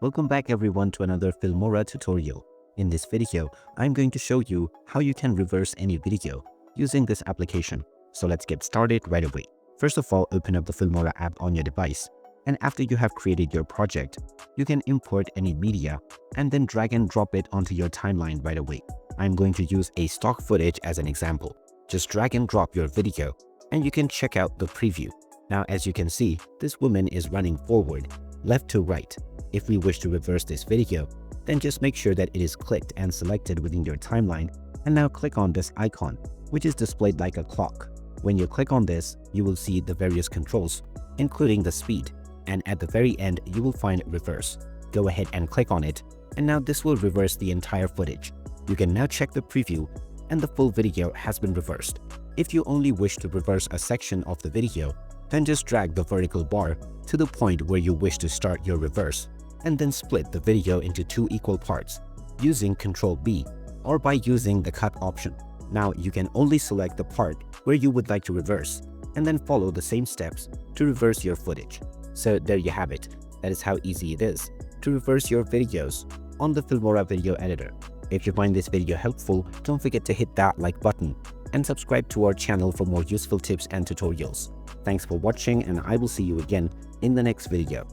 Welcome back everyone to another Filmora tutorial. In this video, I'm going to show you how you can reverse any video using this application. So let's get started right away. First of all, open up the Filmora app on your device. And after you have created your project, you can import any media and then drag and drop it onto your timeline right away. I'm going to use a stock footage as an example. Just drag and drop your video and you can check out the preview. Now, as you can see, this woman is running forward, left to right. If we wish to reverse this video, then just make sure that it is clicked and selected within your timeline, and now click on this icon, which is displayed like a clock. When you click on this, you will see the various controls, including the speed, and at the very end, you will find reverse. Go ahead and click on it, and now this will reverse the entire footage. You can now check the preview, and the full video has been reversed. If you only wish to reverse a section of the video, then just drag the vertical bar to the point where you wish to start your reverse, and then split the video into two equal parts using Ctrl B or by using the cut option. Now you can only select the part where you would like to reverse and then follow the same steps to reverse your footage. So there you have it. That is how easy it is to reverse your videos on the Filmora video editor. If you find this video helpful, don't forget to hit that like button and subscribe to our channel for more useful tips and tutorials. Thanks for watching, and I will see you again in the next video.